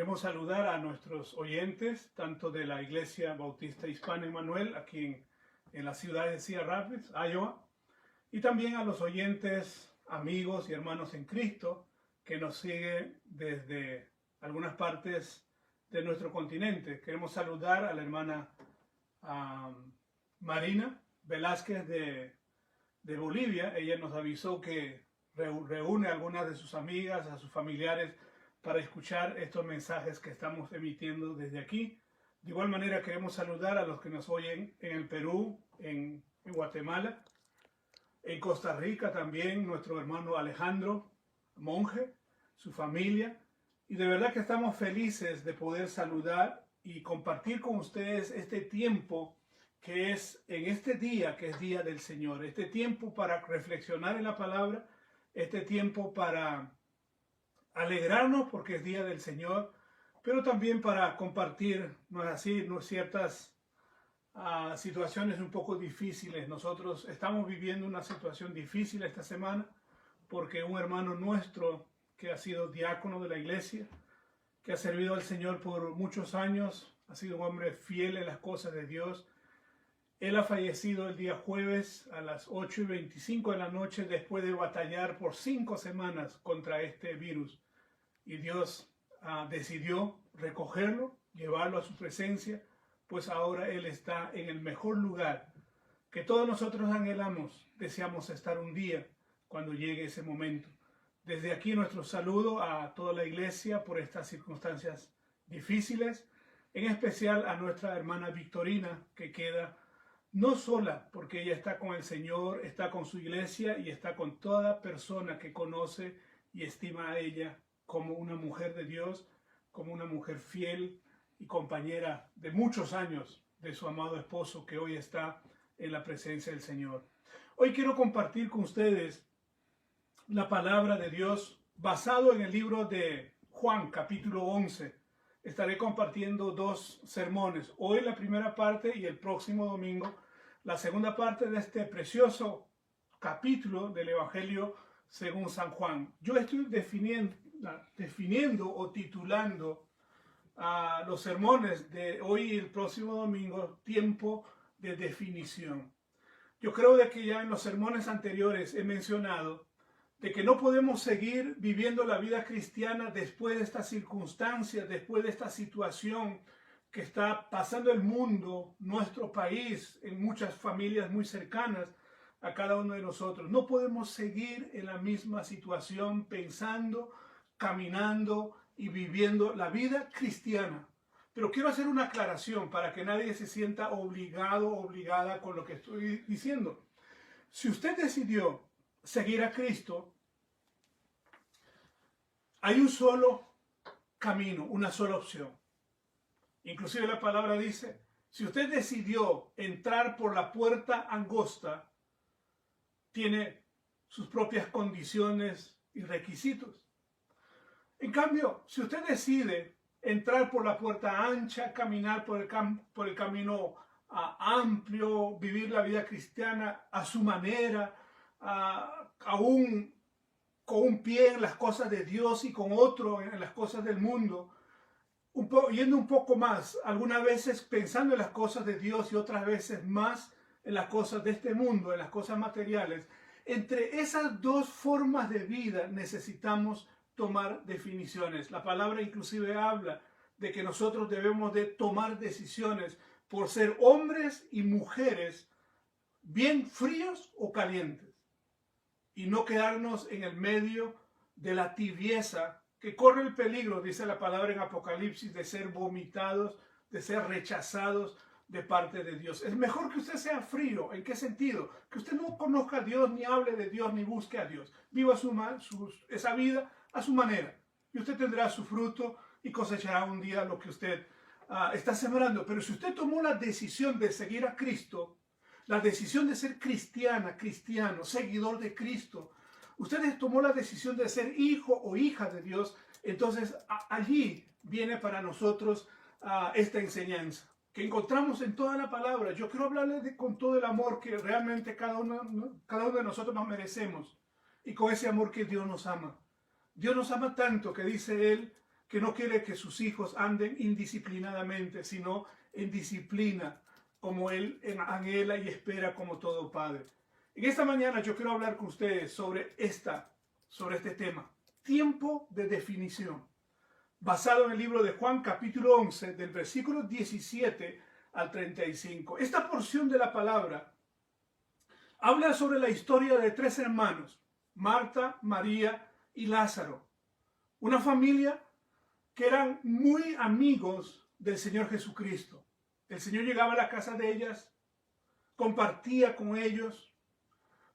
Queremos saludar a nuestros oyentes, tanto de la Iglesia Bautista Hispana Emanuel, aquí en la ciudad de Cedar Rapids, Iowa, y también a los oyentes, amigos y hermanos en Cristo, que nos siguen desde algunas partes de nuestro continente. Queremos saludar a la hermana Marina Velázquez de Bolivia. Ella nos avisó que reúne a algunas de sus amigas, a sus familiares, para escuchar estos mensajes que estamos emitiendo desde aquí. De igual manera queremos saludar a los que nos oyen en el Perú, en Guatemala, en Costa Rica también, nuestro hermano Alejandro, monje, su familia. Y de verdad que estamos felices de poder saludar y compartir con ustedes este tiempo que es en este día, que es Día del Señor. Este tiempo para reflexionar en la palabra, este tiempo para alegrarnos porque es Día del Señor, pero también para compartir, no es así, ciertas situaciones un poco difíciles. Nosotros estamos viviendo una situación difícil esta semana porque un hermano nuestro que ha sido diácono de la iglesia, que ha servido al Señor por muchos años, ha sido un hombre fiel en las cosas de Dios. Él ha fallecido el día jueves a las 8:25 de la noche después de batallar por 5 semanas contra este virus. Y Dios decidió recogerlo, llevarlo a su presencia, pues ahora Él está en el mejor lugar que todos nosotros anhelamos, deseamos estar un día cuando llegue ese momento. Desde aquí nuestro saludo a toda la iglesia por estas circunstancias difíciles, en especial a nuestra hermana Victorina, que queda no sola, porque ella está con el Señor, está con su iglesia y está con toda persona que conoce y estima a ella como una mujer de Dios, como una mujer fiel y compañera de muchos años de su amado esposo que hoy está en la presencia del Señor. Hoy quiero compartir con ustedes la palabra de Dios basado en el libro de Juan, capítulo 11. Estaré compartiendo 2 sermones, hoy la primera parte y el próximo domingo la segunda parte de este precioso capítulo del Evangelio según San Juan. Yo estoy definiendo o titulando a los sermones de hoy y el próximo domingo tiempo de definición. Yo creo de que ya en los sermones anteriores he mencionado de que no podemos seguir viviendo la vida cristiana después de estas circunstancias, después de esta situación que está pasando el mundo, nuestro país, en muchas familias muy cercanas a cada uno de nosotros. No podemos seguir en la misma situación pensando, caminando y viviendo la vida cristiana. Pero quiero hacer una aclaración para que nadie se sienta obligado o obligada con lo que estoy diciendo. Si usted decidió seguir a Cristo, hay un solo camino, una sola opción. Inclusive la palabra dice, si usted decidió entrar por la puerta angosta, tiene sus propias condiciones y requisitos. En cambio, si usted decide entrar por la puerta ancha, caminar por el camino amplio, vivir la vida cristiana a su manera, aún con un pie en las cosas de Dios y con otro en las cosas del mundo, yendo un poco más, algunas veces pensando en las cosas de Dios y otras veces más en las cosas de este mundo, en las cosas materiales. Entre esas dos formas de vida necesitamos tomar definiciones. La palabra inclusive habla de que nosotros debemos de tomar decisiones por ser hombres y mujeres bien fríos o calientes y no quedarnos en el medio de la tibieza que corre el peligro, dice la palabra en Apocalipsis, de ser vomitados, de ser rechazados de parte de Dios. Es mejor que usted sea frío. ¿En qué sentido? Que usted no conozca a Dios, ni hable de Dios, ni busque a Dios. Viva esa vida a su manera. Y usted tendrá su fruto y cosechará un día lo que usted está sembrando. Pero si usted tomó la decisión de seguir a Cristo, la decisión de ser cristiano, seguidor de Cristo, usted tomó la decisión de ser hijo o hija de Dios, entonces allí viene para nosotros esta enseñanza que encontramos en toda la palabra. Yo quiero hablarles con todo el amor que realmente cada uno de nosotros nos merecemos y con ese amor que Dios nos ama. Dios nos ama tanto que dice Él que no quiere que sus hijos anden indisciplinadamente, sino en disciplina, como Él anhela y espera como todo padre. En esta mañana yo quiero hablar con ustedes sobre este tema, tiempo de definición, basado en el libro de Juan capítulo 11, del versículo 17 al 35. Esta porción de la palabra habla sobre la historia de tres hermanos, Marta, María y Lázaro, una familia que eran muy amigos del Señor Jesucristo. El Señor llegaba a la casa de ellas, compartía con ellos,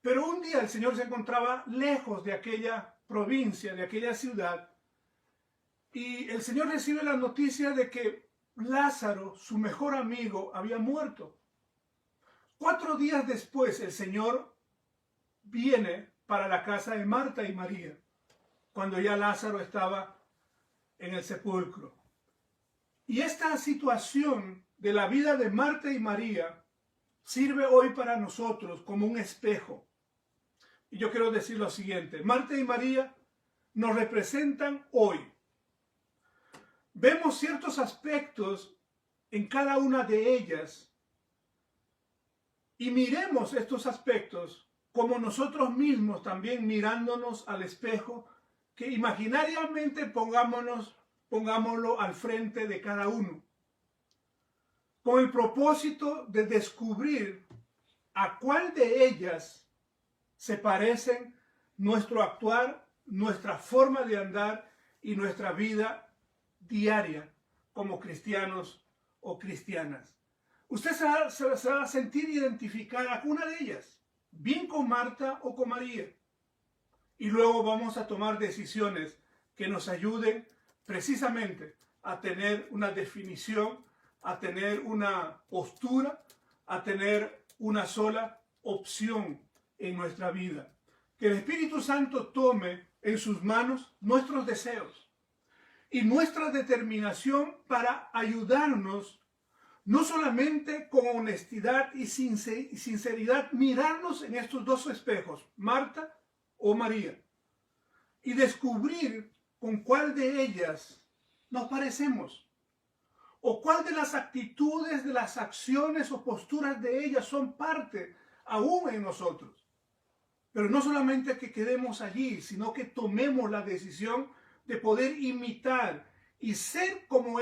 pero un día el Señor se encontraba lejos de aquella provincia, de aquella ciudad, y el Señor recibe la noticia de que Lázaro, su mejor amigo, había muerto. 4 días después el Señor viene para la casa de Marta y María, cuando ya Lázaro estaba en el sepulcro. Y esta situación de la vida de Marta y María sirve hoy para nosotros como un espejo. Y yo quiero decir lo siguiente: Marta y María nos representan hoy. Vemos ciertos aspectos en cada una de ellas y miremos estos aspectos como nosotros mismos también mirándonos al espejo, que imaginariamente pongámoslo al frente de cada uno, con el propósito de descubrir a cuál de ellas se parecen nuestro actuar, nuestra forma de andar y nuestra vida diaria como cristianos o cristianas. Usted se va a sentir identificada con una de ellas, bien con Marta o con María. Y luego vamos a tomar decisiones que nos ayuden precisamente a tener una definición, a tener una postura, a tener una sola opción en nuestra vida. Que el Espíritu Santo tome en sus manos nuestros deseos y nuestra determinación para ayudarnos, no solamente con honestidad y sinceridad, mirarnos en estos dos espejos, Marta o María, y descubrir con cuál de ellas nos parecemos, o cuál de las actitudes, de las acciones o posturas de ellas son parte aún en nosotros. Pero no solamente que quedemos allí, sino que tomemos la decisión de poder imitar y ser como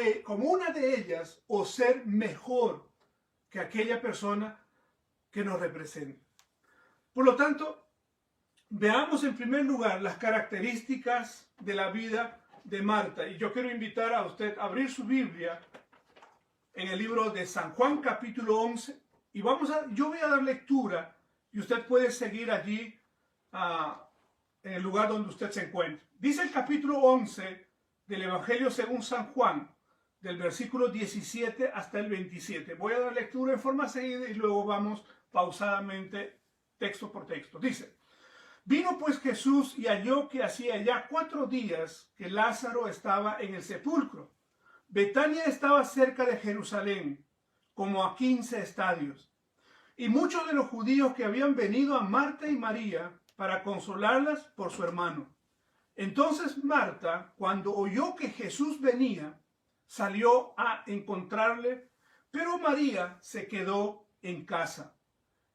una de ellas, o ser mejor que aquella persona que nos representa. Por lo tanto, veamos en primer lugar las características de la vida de Marta. Y yo quiero invitar a usted a abrir su Biblia en el libro de San Juan capítulo 11. Y yo voy a dar lectura y usted puede seguir allí en el lugar donde usted se encuentre. Dice el capítulo 11 del Evangelio según San Juan, del versículo 17 hasta el 27. Voy a dar lectura en forma seguida y luego vamos pausadamente texto por texto. Dice: vino pues Jesús y halló que hacía ya 4 días que Lázaro estaba en el sepulcro. Betania estaba cerca de Jerusalén, como a 15 estadios. Y muchos de los judíos que habían venido a Marta y María para consolarlas por su hermano. Entonces Marta, cuando oyó que Jesús venía, salió a encontrarle, pero María se quedó en casa.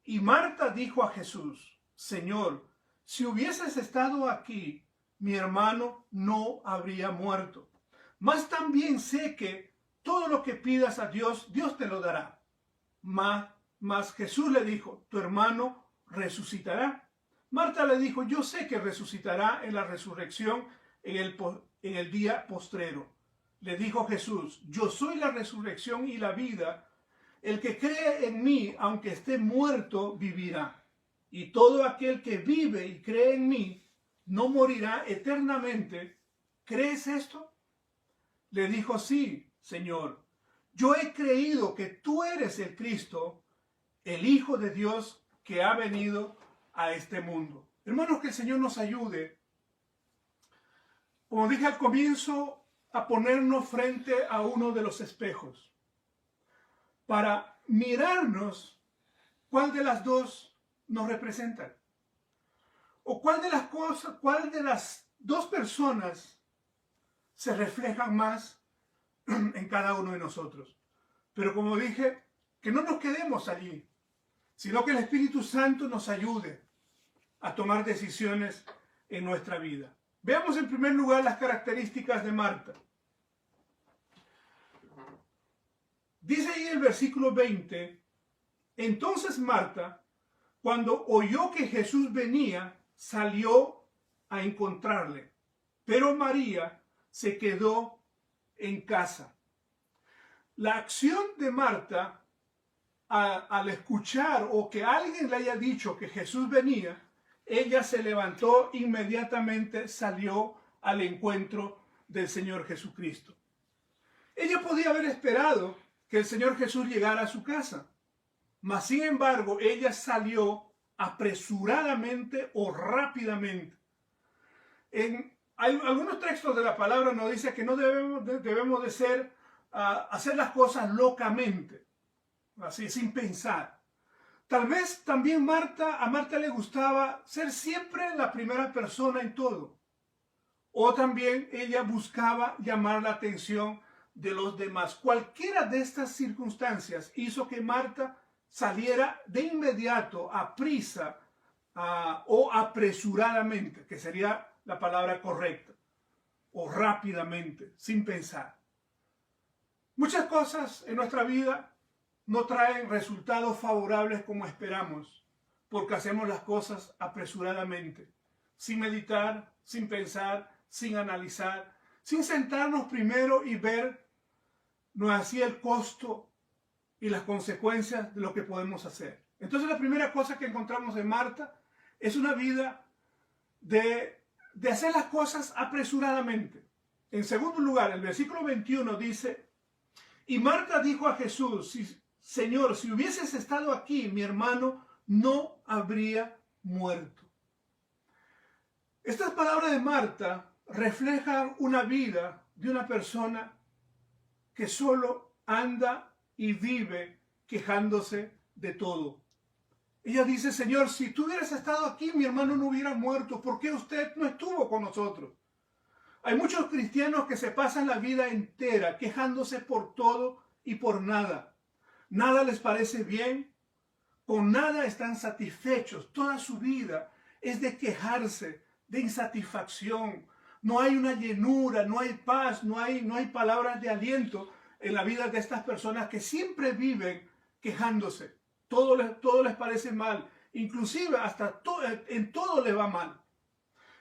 Y Marta dijo a Jesús: Señor, si hubieses estado aquí, mi hermano no habría muerto. Mas también sé que todo lo que pidas a Dios, Dios te lo dará. Mas Jesús le dijo: tu hermano resucitará. Marta le dijo: yo sé que resucitará en la resurrección en el día postrero. Le dijo Jesús: yo soy la resurrección y la vida. El que cree en mí, aunque esté muerto, vivirá. Y todo aquel que vive y cree en mí, no morirá eternamente. ¿Crees esto? Le dijo: sí, Señor. Yo he creído que tú eres el Cristo, el Hijo de Dios que ha venido a este mundo. Hermanos, que el Señor nos ayude, como dije al comienzo, a ponernos frente a uno de los espejos para mirarnos cuál de las dos nos representan, o cuál de las dos personas se reflejan más en cada uno de nosotros. Pero como dije, que no nos quedemos allí, sino que el Espíritu Santo nos ayude a tomar decisiones en nuestra vida. Veamos en primer lugar las características de Marta. Dice ahí el versículo 20, entonces Marta, cuando oyó que Jesús venía, salió a encontrarle, pero María se quedó en casa. La acción de Marta al escuchar o que alguien le haya dicho que Jesús venía, ella se levantó inmediatamente, salió al encuentro del Señor Jesucristo. Ella podía haber esperado que el Señor Jesús llegara a su casa, mas sin embargo ella salió apresuradamente o rápidamente. En algunos textos de la palabra nos dice que no debemos de hacer las cosas locamente, así sin pensar. Tal vez también a Marta le gustaba ser siempre la primera persona en todo. O también ella buscaba llamar la atención de los demás. Cualquiera de estas circunstancias hizo que Marta saliera de inmediato, a prisa o apresuradamente, que sería la palabra correcta, o rápidamente, sin pensar. Muchas cosas en nuestra vida no traen resultados favorables como esperamos, porque hacemos las cosas apresuradamente, sin meditar, sin pensar, sin analizar, sin sentarnos primero y ver no así el costo y las consecuencias de lo que podemos hacer. Entonces la primera cosa que encontramos en Marta es una vida de hacer las cosas apresuradamente. En segundo lugar, el versículo 21 dice, y Marta dijo a Jesús, Señor, si hubieses estado aquí, mi hermano no habría muerto. Estas palabras de Marta reflejan una vida de una persona que solo anda y vive quejándose de todo. Ella dice, Señor, si tú hubieras estado aquí, mi hermano no hubiera muerto. ¿Por qué usted no estuvo con nosotros? Hay muchos cristianos que se pasan la vida entera quejándose por todo y por nada. Nada les parece bien, con nada están satisfechos. Toda su vida es de quejarse, de insatisfacción. No hay una llenura, no hay paz, no hay palabras de aliento en la vida de estas personas que siempre viven quejándose. Todo les parece mal, inclusive hasta en todo les va mal.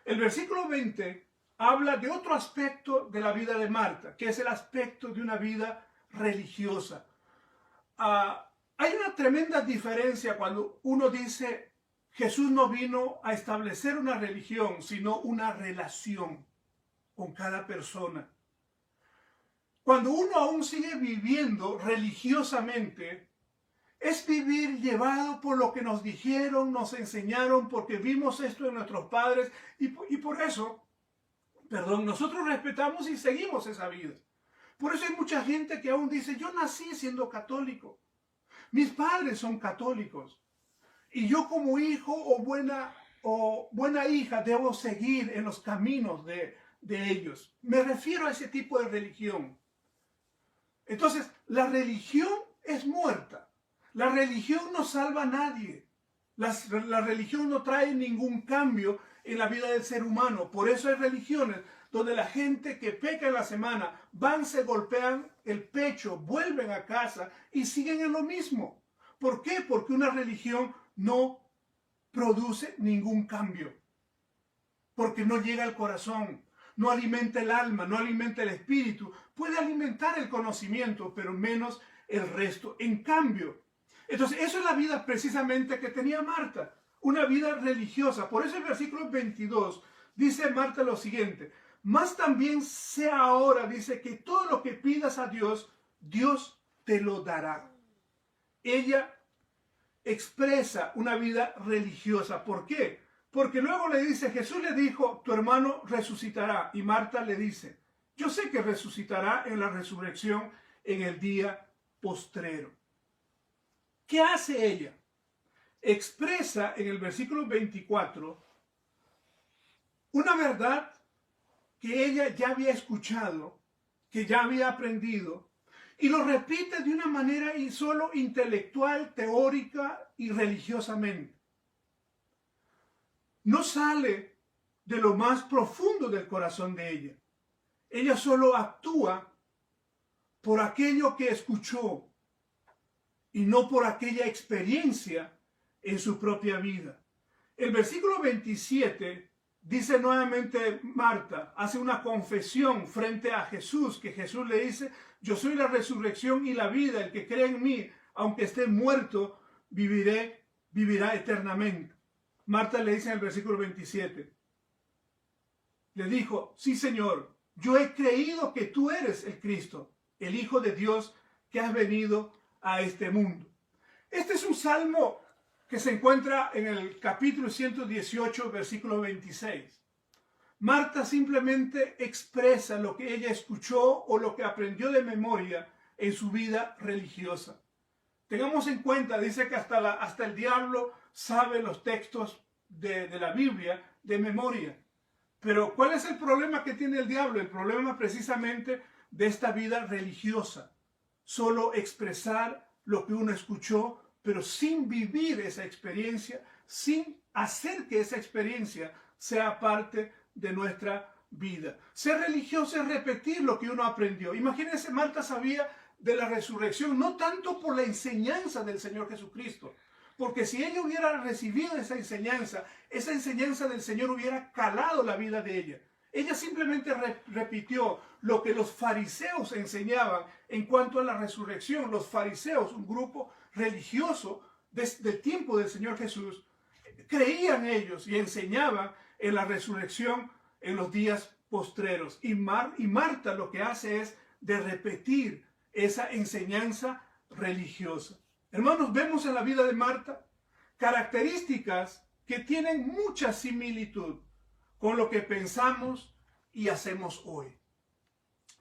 El versículo 20 habla de otro aspecto de la vida de Marta, que es el aspecto de una vida religiosa. Hay una tremenda diferencia cuando uno dice Jesús no vino a establecer una religión, sino una relación con cada persona. Cuando uno aún sigue viviendo religiosamente, es vivir llevado por lo que nos dijeron, nos enseñaron, porque vimos esto en nuestros padres y por eso, nosotros respetamos y seguimos esa vida. Por eso hay mucha gente que aún dice, yo nací siendo católico, mis padres son católicos y yo como hijo o buena hija debo seguir en los caminos de ellos. Me refiero a ese tipo de religión. Entonces, la religión es muerta. La religión no salva a nadie. La religión no trae ningún cambio en la vida del ser humano. Por eso hay religiones donde la gente que peca en la semana van, se golpean el pecho, vuelven a casa y siguen en lo mismo. ¿Por qué? Porque una religión no produce ningún cambio. Porque no llega al corazón, no alimenta el alma, no alimenta el espíritu. Puede alimentar el conocimiento, pero menos el resto. En cambio, entonces eso es la vida precisamente que tenía Marta, una vida religiosa. Por eso el versículo 22 dice Marta lo siguiente, más también sea ahora, dice, que todo lo que pidas a Dios, Dios te lo dará. Ella expresa una vida religiosa. ¿Por qué? Porque luego le dice, Jesús le dijo, tu hermano resucitará. Y Marta le dice, yo sé que resucitará en la resurrección en el día postrero. ¿Qué hace ella? Expresa en el versículo 24 una verdad que ella ya había escuchado, que ya había aprendido, y lo repite de una manera solo intelectual, teórica y religiosamente. No sale de lo más profundo del corazón de ella. Ella solo actúa por aquello que escuchó y no por aquella experiencia en su propia vida. El versículo 27 dice nuevamente Marta, hace una confesión frente a Jesús, que Jesús le dice, yo soy la resurrección y la vida, el que cree en mí, aunque esté muerto, vivirá eternamente. Marta le dice en el versículo 27, le dijo, sí Señor, yo he creído que tú eres el Cristo, el Hijo de Dios que has venido a este mundo. Este es un salmo que se encuentra en el capítulo 118, versículo 26. Marta simplemente expresa lo que ella escuchó o lo que aprendió de memoria en su vida religiosa. Tengamos en cuenta, dice que hasta el diablo sabe los textos de la Biblia de memoria. Pero ¿cuál es el problema que tiene el diablo? El problema precisamente de esta vida religiosa. Solo expresar lo que uno escuchó, pero sin vivir esa experiencia, sin hacer que esa experiencia sea parte de nuestra vida. Ser religioso es repetir lo que uno aprendió. Imagínense, Marta sabía de la resurrección, no tanto por la enseñanza del Señor Jesucristo, porque si ella hubiera recibido esa enseñanza del Señor hubiera calado la vida de ella. Ella simplemente repitió lo que los fariseos enseñaban en cuanto a la resurrección. Los fariseos, un grupo religioso del tiempo del Señor Jesús, creían ellos y enseñaban en la resurrección en los días postreros. Y Marta lo que hace es de repetir esa enseñanza religiosa. Hermanos, vemos en la vida de Marta características que tienen mucha similitud con lo que pensamos y hacemos hoy.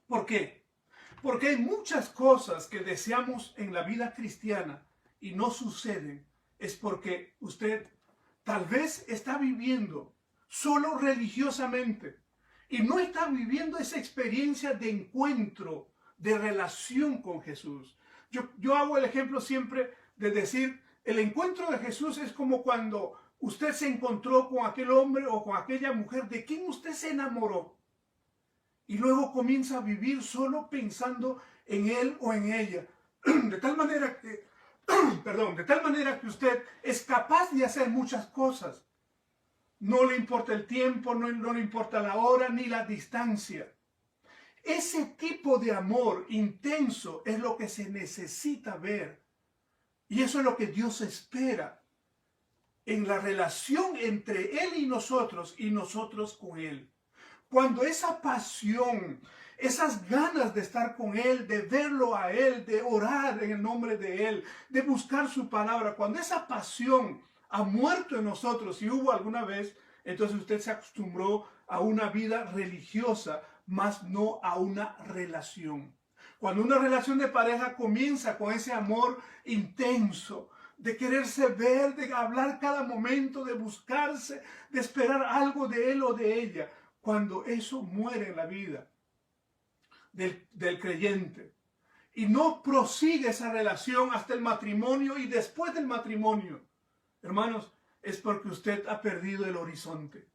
¿Por qué? Porque hay muchas cosas que deseamos en la vida cristiana y no suceden. Es porque usted tal vez está viviendo solo religiosamente y no está viviendo esa experiencia de encuentro, de relación con Jesús. Yo hago el ejemplo siempre de decir, el encuentro de Jesús es como cuando usted se encontró con aquel hombre o con aquella mujer de quien usted se enamoró. Y luego comienza a vivir solo pensando en él o en ella. De tal manera que usted es capaz de hacer muchas cosas. No le importa el tiempo, no le importa la hora ni la distancia. Ese tipo de amor intenso es lo que se necesita ver. Y eso es lo que Dios espera en la relación entre Él y nosotros con Él. Cuando esa pasión, esas ganas de estar con Él, de verlo a Él, de orar en el nombre de Él, de buscar su palabra, cuando esa pasión ha muerto en nosotros, si hubo alguna vez, entonces usted se acostumbró a una vida religiosa, más no a una relación. Cuando una relación de pareja comienza con ese amor intenso, de quererse ver, de hablar cada momento, de buscarse, de esperar algo de él o de ella, cuando eso muere en la vida del creyente y no prosigue esa relación hasta el matrimonio y después del matrimonio, hermanos, es porque usted ha perdido el horizonte.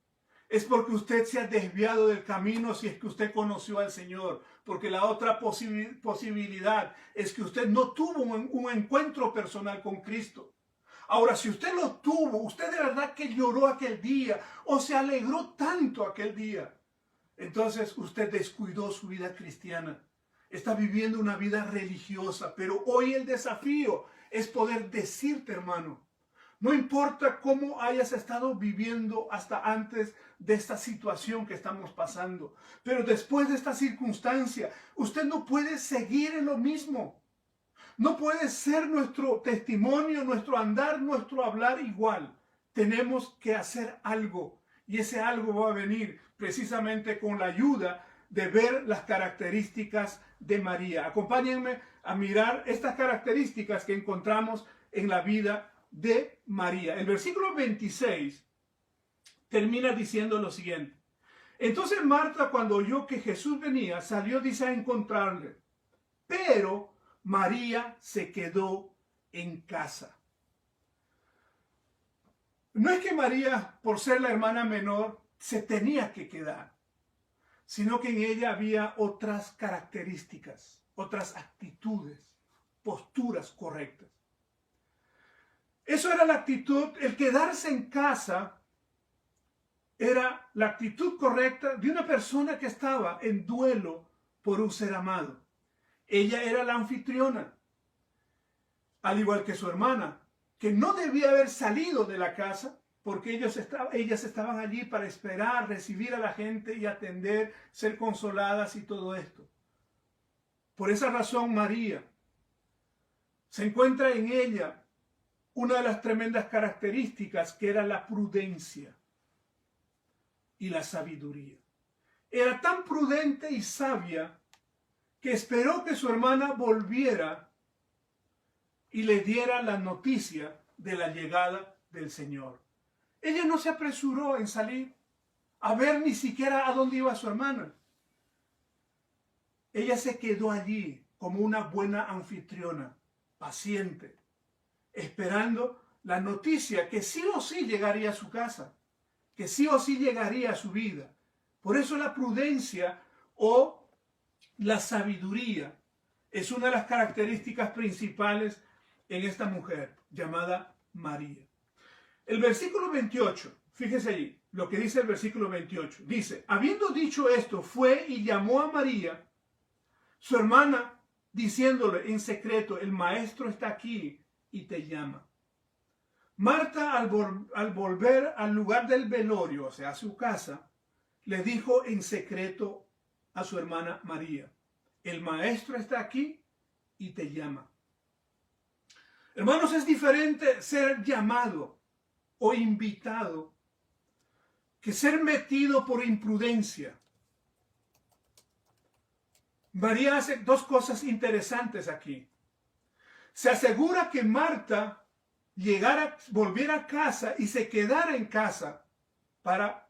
Es porque usted se ha desviado del camino si es que usted conoció al Señor. Porque la otra posibilidad es que usted no tuvo un encuentro personal con Cristo. Ahora, si usted lo tuvo, usted de verdad que lloró aquel día o se alegró tanto aquel día, entonces usted descuidó su vida cristiana. Está viviendo una vida religiosa, pero hoy el desafío es poder decirte, hermano, no importa cómo hayas estado viviendo hasta antes de esta situación que estamos pasando, pero después de esta circunstancia, usted no puede seguir en lo mismo. No puede ser nuestro testimonio, nuestro andar, nuestro hablar igual. Tenemos que hacer algo y ese algo va a venir precisamente con la ayuda de ver las características de María. Acompáñenme a mirar estas características que encontramos en la vida de María. El versículo 26 termina diciendo lo siguiente. Entonces Marta, cuando oyó que Jesús venía, salió, dice, a encontrarle. Pero María se quedó en casa. No es que María, por ser la hermana menor, se tenía que quedar, sino que en ella había otras características, otras actitudes, posturas correctas. Eso era la actitud, el quedarse en casa era la actitud correcta de una persona que estaba en duelo por un ser amado. Ella era la anfitriona, al igual que su hermana, que no debía haber salido de la casa porque ellas estaban allí para esperar, recibir a la gente y atender, ser consoladas y todo esto. Por esa razón, María se encuentra en ella una de las tremendas características que era la prudencia y la sabiduría. Era tan prudente y sabia que esperó que su hermana volviera y le diera la noticia de la llegada del Señor. Ella no se apresuró en salir a ver ni siquiera a dónde iba su hermana. Ella se quedó allí como una buena anfitriona, paciente, esperando la noticia que sí o sí llegaría a su casa, que sí o sí llegaría a su vida. Por eso la prudencia o la sabiduría es una de las características principales en esta mujer llamada María. El versículo 28, fíjese allí, lo que dice el versículo 28. Dice, habiendo dicho esto, fue y llamó a María, su hermana, diciéndole en secreto, el maestro está aquí y te llama. Marta, al volver al lugar del velorio, o sea, a su casa, le dijo en secreto a su hermana María, el maestro está aquí y te llama. Hermanos, es diferente ser llamado o invitado que ser metido por imprudencia. María hace dos cosas interesantes aquí. Se asegura que Marta volviera a casa y se quedara en casa para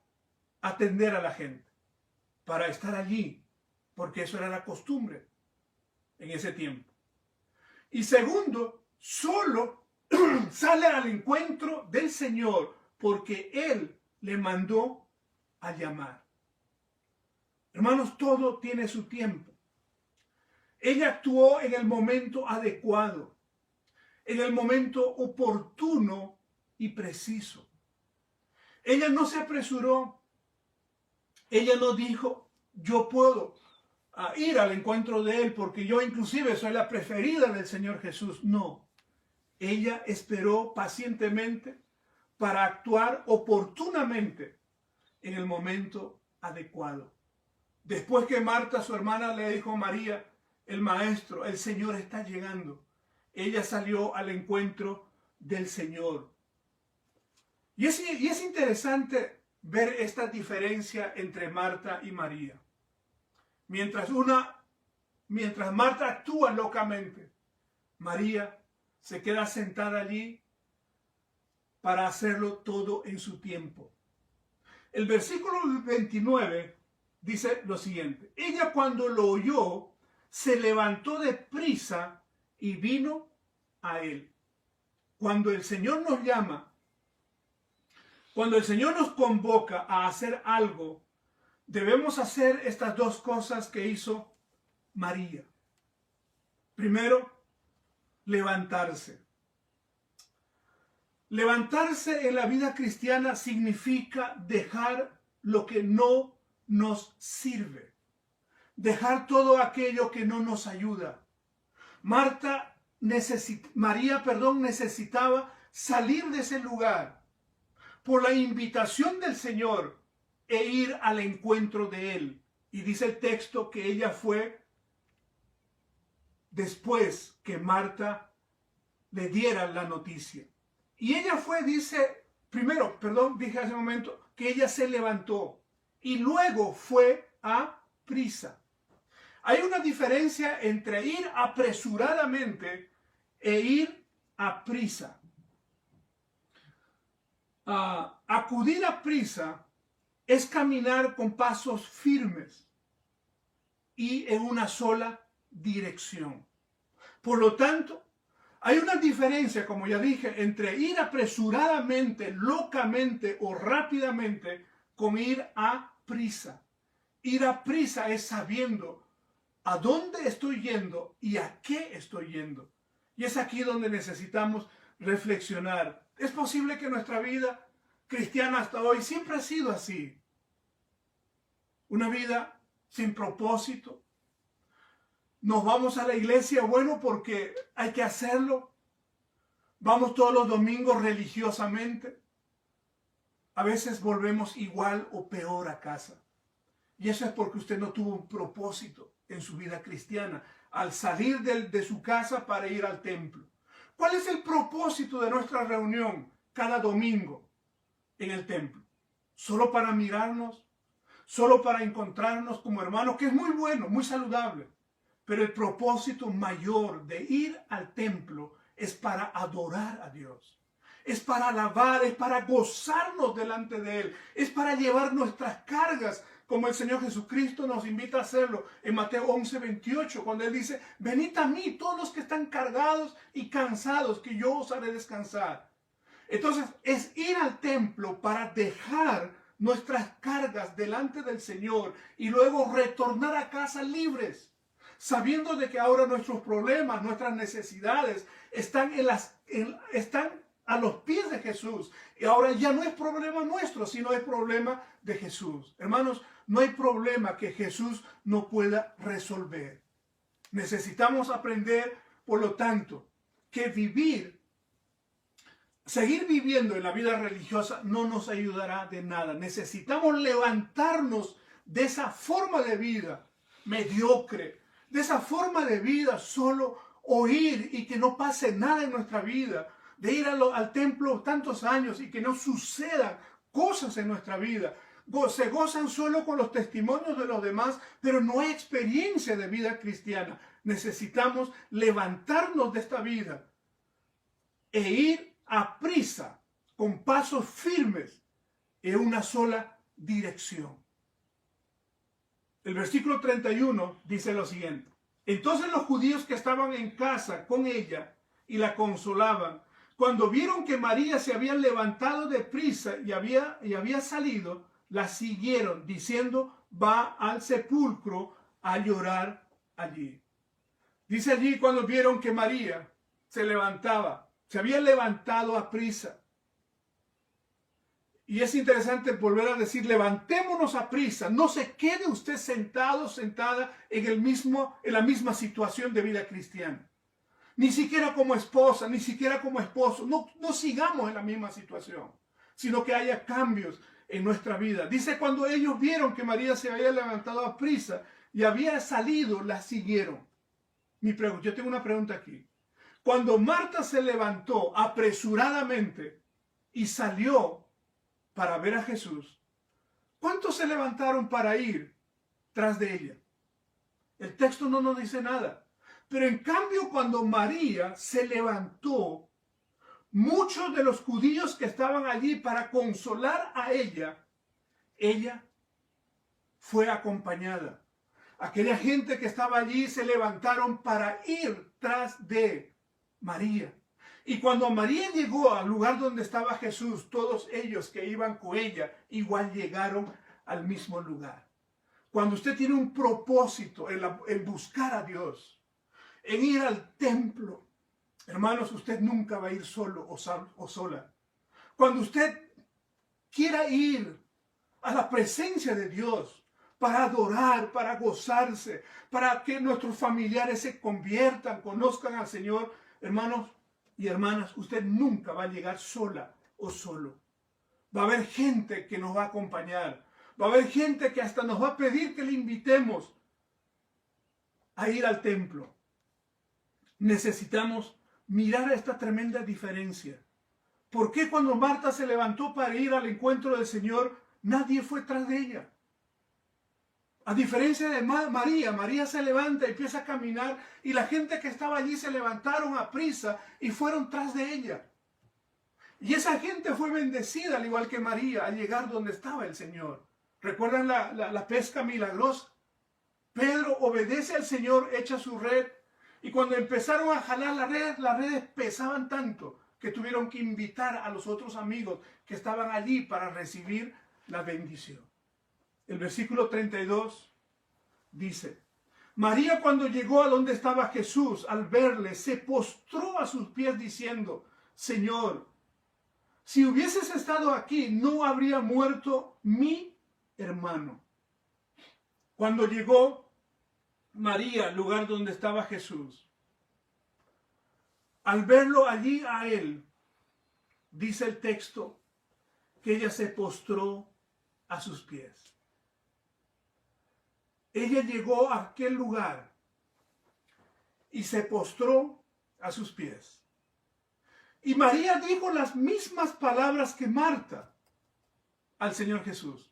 atender a la gente, para estar allí, porque eso era la costumbre en ese tiempo. Y segundo, solo sale al encuentro del Señor porque Él le mandó a llamar. Hermanos, todo tiene su tiempo. Ella actuó en el momento adecuado, en el momento oportuno y preciso. Ella no se apresuró. Ella no dijo, yo puedo ir al encuentro de Él porque yo inclusive soy la preferida del Señor Jesús. No. Ella esperó pacientemente para actuar oportunamente en el momento adecuado. Después que Marta, su hermana, le dijo a María, el maestro, el Señor está llegando, ella salió al encuentro del Señor. Y es interesante ver esta diferencia entre Marta y María. Mientras Marta actúa locamente, María se queda sentada allí para hacerlo todo en su tiempo. El versículo 29 dice lo siguiente. Ella cuando lo oyó, se levantó de prisa y vino a él. Cuando el Señor nos llama, cuando el Señor nos convoca a hacer algo, debemos hacer estas dos cosas que hizo María. Primero, levantarse. Levantarse en la vida cristiana significa dejar lo que no nos sirve. Dejar todo aquello que no nos ayuda. María necesitaba salir de ese lugar por la invitación del Señor e ir al encuentro de Él. Y dice el texto que ella fue después que Marta le diera la noticia. Y ella fue, dije hace un momento, que ella se levantó y luego fue a prisa. Hay una diferencia entre ir apresuradamente e ir a prisa. Acudir a prisa es caminar con pasos firmes y en una sola dirección. Por lo tanto, hay una diferencia, como ya dije, entre ir apresuradamente, locamente o rápidamente con ir a prisa. Ir a prisa es sabiendo a dónde estoy yendo y a qué estoy yendo. Y es aquí donde necesitamos reflexionar. Es posible que nuestra vida cristiana hasta hoy siempre ha sido así. Una vida sin propósito. Nos vamos a la iglesia, bueno, porque hay que hacerlo. Vamos todos los domingos religiosamente. A veces volvemos igual o peor a casa. Y eso es porque usted no tuvo un propósito en su vida cristiana al salir de su casa para ir al templo. ¿Cuál es el propósito de nuestra reunión cada domingo en el templo? ¿Solo para mirarnos? ¿Solo para encontrarnos como hermanos? Que es muy bueno, muy saludable. Pero el propósito mayor de ir al templo es para adorar a Dios. Es para alabar, es para gozarnos delante de Él. Es para llevar nuestras cargas, como el Señor Jesucristo nos invita a hacerlo en Mateo 11:28, cuando Él dice, venid a mí todos los que están cargados y cansados, que yo os haré descansar. Entonces es ir al templo para dejar nuestras cargas delante del Señor y luego retornar a casa libres, sabiendo de que ahora nuestros problemas, nuestras necesidades están están a los pies de Jesús. Y ahora ya no es problema nuestro, sino es problema de Jesús. Hermanos, no hay problema que Jesús no pueda resolver. Necesitamos aprender, por lo tanto, que seguir viviendo en la vida religiosa no nos ayudará de nada. Necesitamos levantarnos de esa forma de vida mediocre, de esa forma de vida solo oír y que no pase nada en nuestra vida, de ir al templo tantos años y que no sucedan cosas en nuestra vida. Se gozan solo con los testimonios de los demás, pero no hay experiencia de vida cristiana. Necesitamos levantarnos de esta vida e ir a prisa, con pasos firmes, en una sola dirección. El versículo 31 dice lo siguiente. Entonces los judíos que estaban en casa con ella y la consolaban, cuando vieron que María se había levantado de prisa y había salido, la siguieron diciendo, va al sepulcro a llorar allí. Dice allí cuando vieron que María se había levantado a prisa. Y es interesante volver a decir, levantémonos a prisa. No se quede usted sentado, sentada en la misma situación de vida cristiana. Ni siquiera como esposa, ni siquiera como esposo. No sigamos en la misma situación, sino que haya cambios en nuestra vida. Dice, cuando ellos vieron que María se había levantado a prisa y había salido, la siguieron. Yo tengo una pregunta aquí. Cuando Marta se levantó apresuradamente y salió para ver a Jesús, ¿cuántos se levantaron para ir tras de ella? El texto no nos dice nada. Pero en cambio, cuando María se levantó, muchos de los judíos que estaban allí para consolar a ella fue acompañada. Aquella gente que estaba allí se levantaron para ir tras de María. Y cuando María llegó al lugar donde estaba Jesús, todos ellos que iban con ella igual llegaron al mismo lugar. Cuando usted tiene un propósito en buscar a Dios, en ir al templo, hermanos, usted nunca va a ir solo o sola. Cuando usted quiera ir a la presencia de Dios para adorar, para gozarse, para que nuestros familiares se conviertan, conozcan al Señor, hermanos y hermanas, usted nunca va a llegar sola o solo. Va a haber gente que nos va a acompañar. Va a haber gente que hasta nos va a pedir que le invitemos a ir al templo. Necesitamos mirar esta tremenda diferencia. ¿Por qué cuando Marta se levantó para ir al encuentro del Señor, nadie fue tras de ella? A diferencia de María se levanta y empieza a caminar y la gente que estaba allí se levantaron a prisa y fueron tras de ella. Y esa gente fue bendecida al igual que María al llegar donde estaba el Señor. ¿Recuerdan la pesca milagrosa? Pedro obedece al Señor, echa su red, y cuando empezaron a jalar las redes pesaban tanto que tuvieron que invitar a los otros amigos que estaban allí para recibir la bendición. El versículo 32 dice: María, cuando llegó a donde estaba Jesús, al verle, se postró a sus pies diciendo: Señor, si hubieses estado aquí, no habría muerto mi hermano. Cuando llegó María al lugar donde estaba Jesús, al verlo allí a él, dice el texto que ella se postró a sus pies. Ella llegó a aquel lugar y se postró a sus pies. Y María dijo las mismas palabras que Marta al Señor Jesús.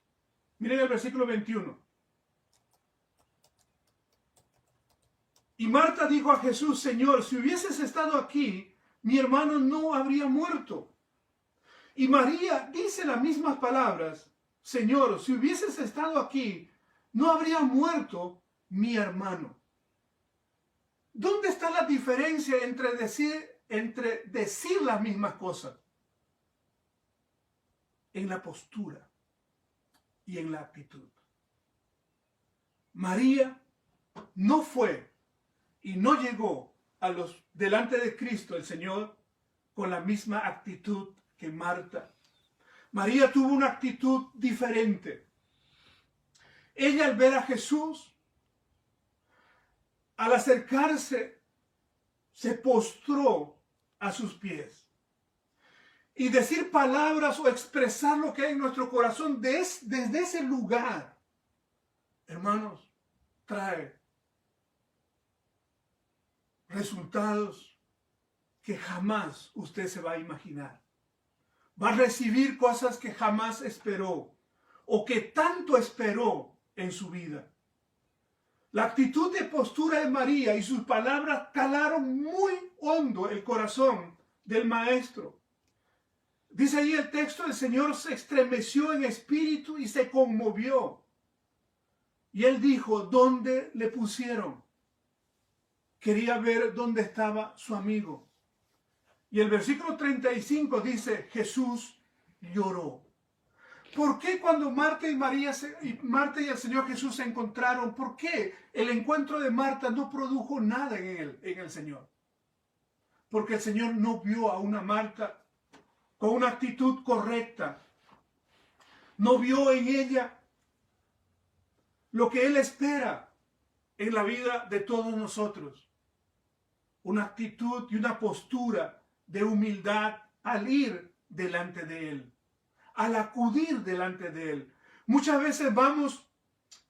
Miren el versículo 21. Y Marta dijo a Jesús: Señor, si hubieses estado aquí, mi hermano no habría muerto. Y María dice las mismas palabras: Señor, si hubieses estado aquí, no habría muerto mi hermano. ¿Dónde está la diferencia entre decir las mismas cosas? En la postura y en la actitud. María no fue y no llegó delante de Cristo el Señor con la misma actitud que Marta. María tuvo una actitud diferente. Ella, al ver a Jesús, al acercarse, se postró a sus pies. Y decir palabras o expresar lo que hay en nuestro corazón desde ese lugar, hermanos, trae resultados que jamás usted se va a imaginar. Va a recibir cosas que jamás esperó o que tanto esperó en su vida. La actitud de postura de María y sus palabras calaron muy hondo el corazón del maestro. Dice ahí el texto: el Señor se estremeció en espíritu y se conmovió. Y él dijo: ¿dónde le pusieron? Quería ver dónde estaba su amigo. Y el versículo 35 dice: Jesús lloró. ¿Por qué cuando Marta y el Señor Jesús se encontraron, por qué el encuentro de Marta no produjo nada en el Señor? Porque el Señor no vio a una Marta con una actitud correcta. No vio en ella lo que Él espera en la vida de todos nosotros. Una actitud y una postura de humildad al ir delante de Él, al acudir delante de Él. Muchas veces vamos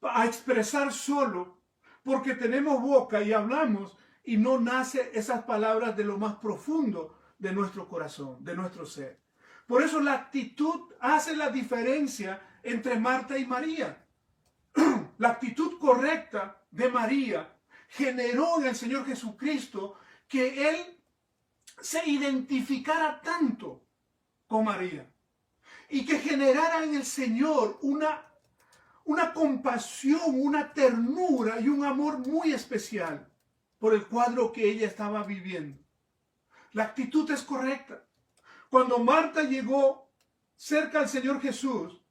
a expresar solo porque tenemos boca y hablamos y no nace esas palabras de lo más profundo de nuestro corazón, de nuestro ser. Por eso la actitud hace la diferencia entre Marta y María. La actitud correcta de María generó en el Señor Jesucristo que Él se identificara tanto con María y que generara en el Señor una compasión, una ternura y un amor muy especial por el cuadro que ella estaba viviendo. La actitud es correcta. Cuando Marta llegó cerca al Señor Jesús,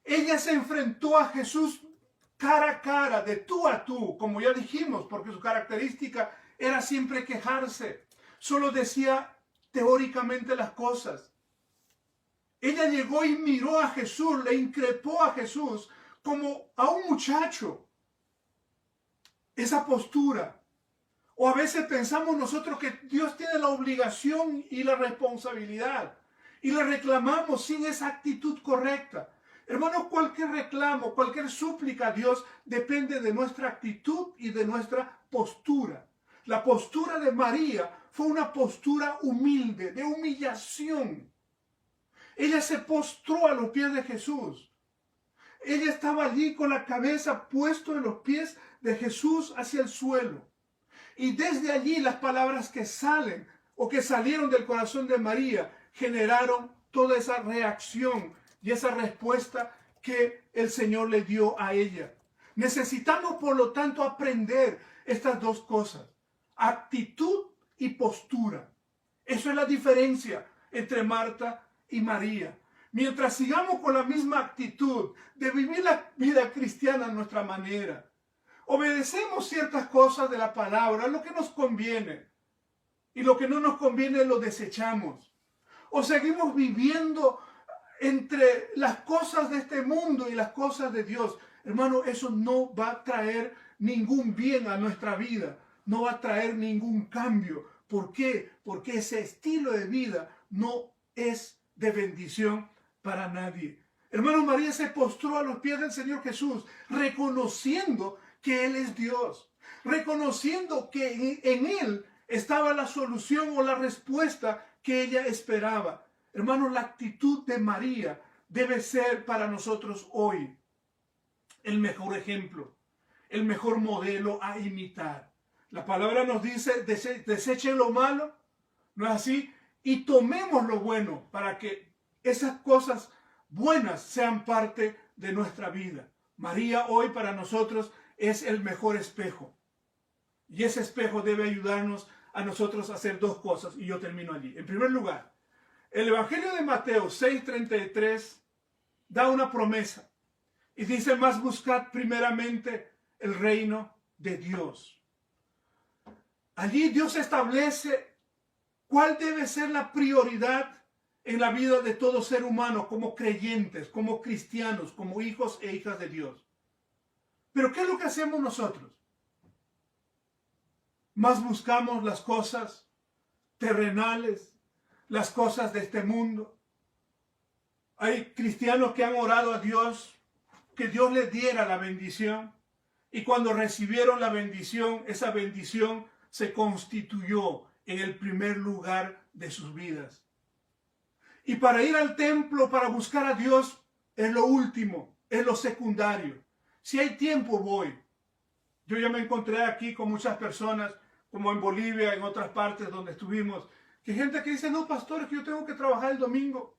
ella se enfrentó a Jesús cara a cara, de tú a tú, como ya dijimos, porque su característica era siempre quejarse. Solo decía teóricamente las cosas. Ella llegó y miró a Jesús, le increpó a Jesús como a un muchacho. Esa postura. O a veces pensamos nosotros que Dios tiene la obligación y la responsabilidad y le reclamamos sin esa actitud correcta. Hermanos, cualquier reclamo, cualquier súplica a Dios depende de nuestra actitud y de nuestra postura. La postura de María fue una postura humilde, de humillación. Ella se postró a los pies de Jesús. Ella estaba allí con la cabeza puesta en los pies de Jesús hacia el suelo. Y desde allí las palabras que salen o que salieron del corazón de María generaron toda esa reacción y esa respuesta que el Señor le dio a ella. Necesitamos, por lo tanto, aprender estas dos cosas: actitud y postura. Eso es la diferencia entre Marta y María. Mientras sigamos con la misma actitud de vivir la vida cristiana a nuestra manera, obedecemos ciertas cosas de la palabra, lo que nos conviene, y lo que no nos conviene lo desechamos. O seguimos viviendo entre las cosas de este mundo y las cosas de Dios. Hermano, eso no va a traer ningún bien a nuestra vida, no va a traer ningún cambio. ¿Por qué? Porque ese estilo de vida no es de bendición para nadie. Hermano, María se postró a los pies del Señor Jesús, reconociendo que Él es Dios, reconociendo que en Él estaba la solución o la respuesta que ella esperaba. Hermano, la actitud de María debe ser para nosotros hoy el mejor ejemplo, el mejor modelo a imitar. La palabra nos dice: desechen lo malo, ¿no es así? Y tomemos lo bueno para que esas cosas buenas sean parte de nuestra vida. María hoy para nosotros es el mejor espejo. Y ese espejo debe ayudarnos a nosotros a hacer dos cosas. Y yo termino allí. En primer lugar, el Evangelio de Mateo 6:33 da una promesa. Y dice: más buscad primeramente el reino de Dios. Allí Dios establece cuál debe ser la prioridad en la vida de todo ser humano como creyentes, como cristianos, como hijos e hijas de Dios. Pero ¿qué es lo que hacemos nosotros? Más buscamos las cosas terrenales, las cosas de este mundo. Hay cristianos que han orado a Dios, que Dios les diera la bendición, y cuando recibieron la bendición, esa bendición se constituyó en el primer lugar de sus vidas. Y para ir al templo, para buscar a Dios, es lo último, es lo secundario. Si hay tiempo, voy. Yo ya me encontré aquí con muchas personas, como en Bolivia, en otras partes donde estuvimos, que hay gente que dice: no, pastor, es que yo tengo que trabajar el domingo.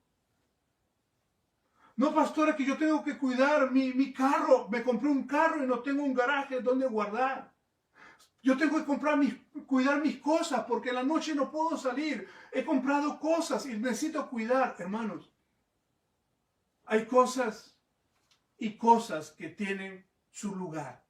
No, pastor, es que yo tengo que cuidar mi carro. Me compré un carro y no tengo un garaje donde guardar. Yo tengo que cuidar mis cosas porque en la noche no puedo salir. He comprado cosas y necesito cuidar. Hermanos, hay cosas y cosas que tienen su lugar.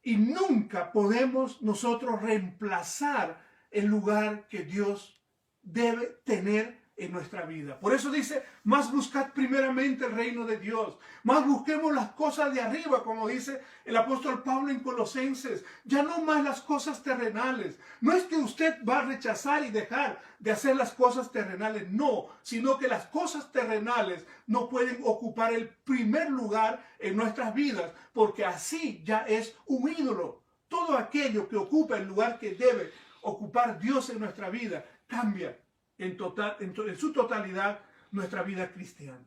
Y nunca podemos nosotros reemplazar el lugar que Dios debe tener en nuestra vida. Por eso dice: más buscad primeramente el reino de Dios. Más busquemos las cosas de arriba, como dice el apóstol Pablo en Colosenses. Ya no más las cosas terrenales. No es que usted va a rechazar y dejar de hacer las cosas terrenales, no, sino que las cosas terrenales no pueden ocupar el primer lugar en nuestras vidas, porque así ya es un ídolo. Todo aquello que ocupa el lugar que debe ocupar Dios en nuestra vida cambia en su totalidad nuestra vida cristiana.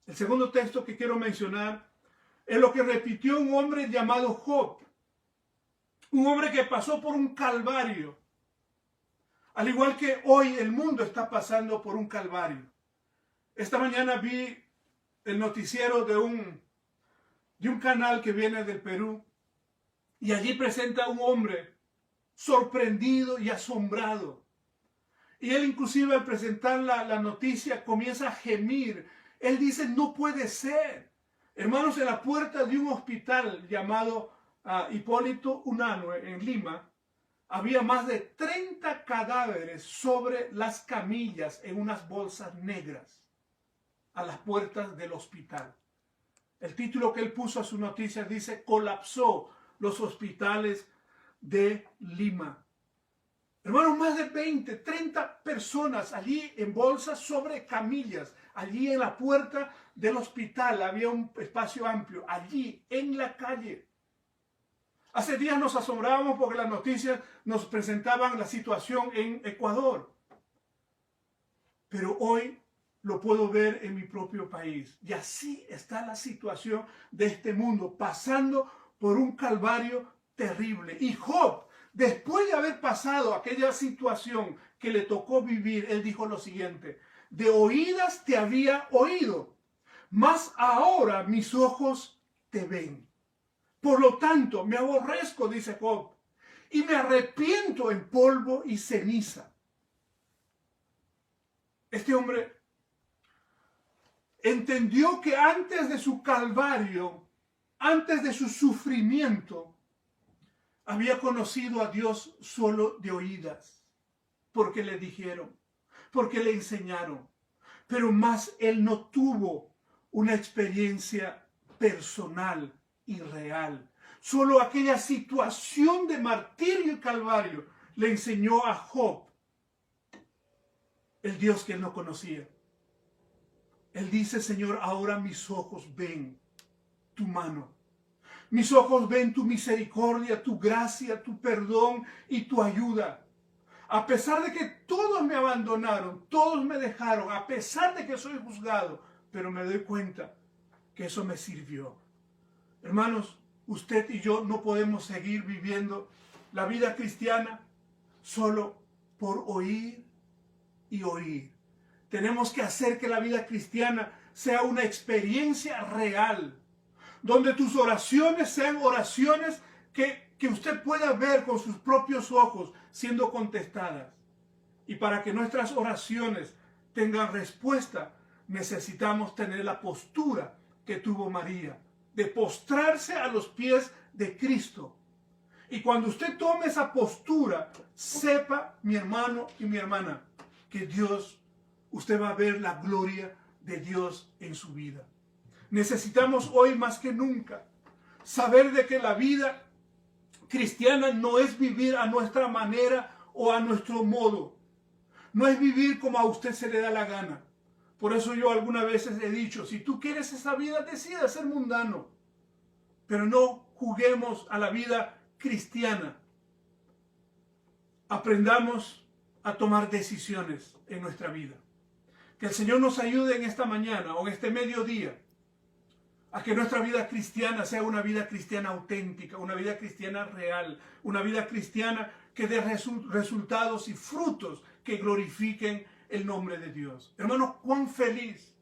El segundo texto que quiero mencionar es lo que repitió un hombre llamado Job. Un hombre que pasó por un calvario. Al igual que hoy el mundo está pasando por un calvario. Esta mañana vi el noticiero de un canal que viene del Perú. Y allí presenta a un hombre sorprendido y asombrado. Y él inclusive al presentar la noticia comienza a gemir. Él dice: no puede ser. Hermanos, en la puerta de un hospital llamado Hipólito Unanue en Lima, había más de 30 cadáveres sobre las camillas en unas bolsas negras a las puertas del hospital. El título que él puso a su noticia dice: colapsó los hospitales de Lima. Hermanos, más de 20, 30 personas allí en bolsas sobre camillas. Allí en la puerta del hospital había un espacio amplio. Allí en la calle. Hace días nos asombrábamos porque las noticias nos presentaban la situación en Ecuador. Pero hoy lo puedo ver en mi propio país. Y así está la situación de este mundo, pasando por un calvario terrible. Y Job, después de haber pasado aquella situación que le tocó vivir, él dijo lo siguiente: de oídas te había oído, mas ahora mis ojos te ven. Por lo tanto, me aborrezco, dice Job, y me arrepiento en polvo y ceniza. Este hombre entendió que antes de su calvario, antes de su sufrimiento, había conocido a Dios solo de oídas, porque le dijeron, porque le enseñaron, pero más él no tuvo una experiencia personal y real. Solo aquella situación de martirio y calvario le enseñó a Job el Dios que él no conocía. Él dice, Señor, ahora mis ojos ven tu mano. Mis ojos ven tu misericordia, tu gracia, tu perdón y tu ayuda. A pesar de que todos me abandonaron, todos me dejaron, a pesar de que soy juzgado, pero me doy cuenta que eso me sirvió. Hermanos, usted y yo no podemos seguir viviendo la vida cristiana solo por oír y oír. Tenemos que hacer que la vida cristiana sea una experiencia real, donde tus oraciones sean oraciones que usted pueda ver con sus propios ojos siendo contestadas. Y para que nuestras oraciones tengan respuesta, necesitamos tener la postura que tuvo María, de postrarse a los pies de Cristo. Y cuando usted tome esa postura, sepa, mi hermano y mi hermana, que usted va a ver la gloria de Dios en su vida. Necesitamos hoy más que nunca saber de que la vida cristiana no es vivir a nuestra manera o a nuestro modo. No es vivir como a usted se le da la gana. Por eso yo algunas veces he dicho, si tú quieres esa vida, decide ser mundano. Pero no juguemos a la vida cristiana. Aprendamos a tomar decisiones en nuestra vida. Que el Señor nos ayude en esta mañana o en este mediodía a que nuestra vida cristiana sea una vida cristiana auténtica, una vida cristiana real, una vida cristiana que dé resultados y frutos que glorifiquen el nombre de Dios. Hermanos, cuán feliz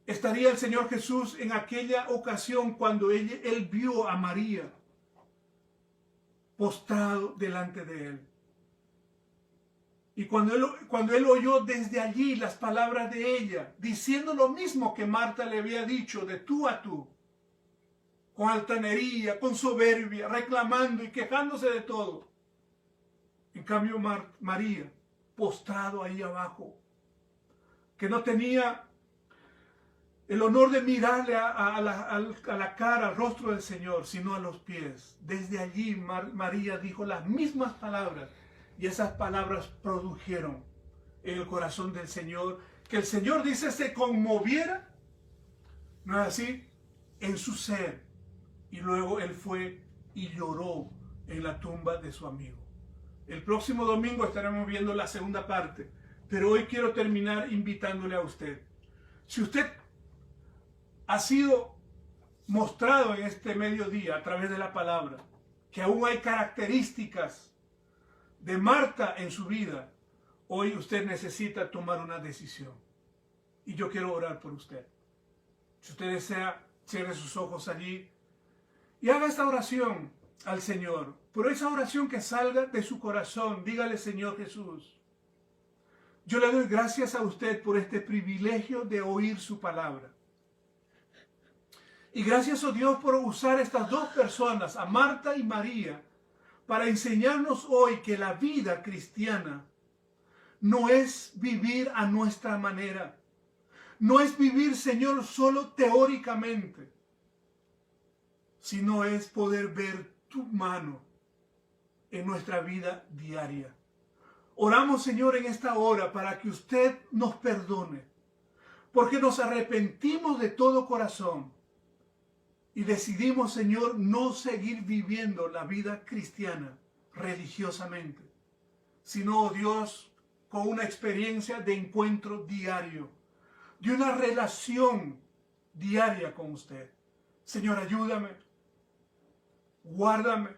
estaría el Señor Jesús en aquella ocasión cuando él vio a María postrado delante de él. Y cuando él oyó desde allí las palabras de ella, diciendo lo mismo que Marta le había dicho de tú a tú, con altanería, con soberbia, reclamando y quejándose de todo. En cambio María, postrado ahí abajo, que no tenía el honor de mirarle a la cara, al rostro del Señor, sino a los pies. Desde allí María dijo las mismas palabras. Y esas palabras produjeron en el corazón del Señor, que el Señor dice se conmoviera, ¿no es así?, en su ser. Y luego él fue y lloró en la tumba de su amigo. El próximo domingo estaremos viendo la segunda parte, pero hoy quiero terminar invitándole a usted. Si usted ha sido mostrado en este mediodía a través de la palabra, que aún hay características de Marta en su vida, hoy usted necesita tomar una decisión. Y yo quiero orar por usted. Si usted desea, cierre sus ojos allí y haga esta oración al Señor. Pero esa oración que salga de su corazón, dígale: Señor Jesús, yo le doy gracias a usted por este privilegio de oír su palabra. Y gracias a Dios por usar estas dos personas, a Marta y María, para enseñarnos hoy que la vida cristiana no es vivir a nuestra manera. No es vivir, Señor, solo teóricamente, sino es poder ver tu mano en nuestra vida diaria. Oramos, Señor, en esta hora para que usted nos perdone, porque nos arrepentimos de todo corazón y decidimos, Señor, no seguir viviendo la vida cristiana religiosamente, sino, oh Dios, con una experiencia de encuentro diario, de una relación diaria con usted. Señor, ayúdame, guárdame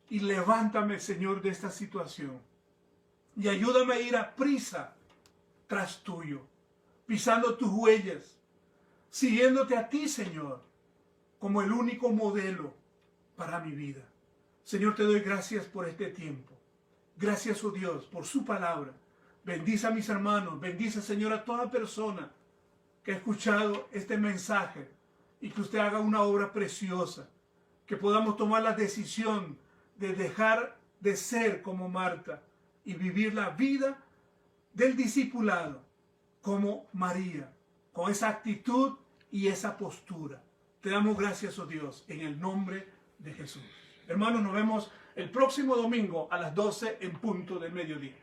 y levántame, Señor, de esta situación. Y ayúdame a ir a prisa tras tuyo, pisando tus huellas, siguiéndote a ti, Señor, como el único modelo para mi vida. Señor, te doy gracias por este tiempo. Gracias, oh Dios, por su palabra. Bendice a mis hermanos, bendice, Señor, a toda persona que ha escuchado este mensaje y que usted haga una obra preciosa, que podamos tomar la decisión de dejar de ser como Marta y vivir la vida del discipulado como María, con esa actitud y esa postura. Te damos gracias, oh Dios, en el nombre de Jesús. Hermanos, nos vemos el próximo domingo a las 12 en punto del mediodía.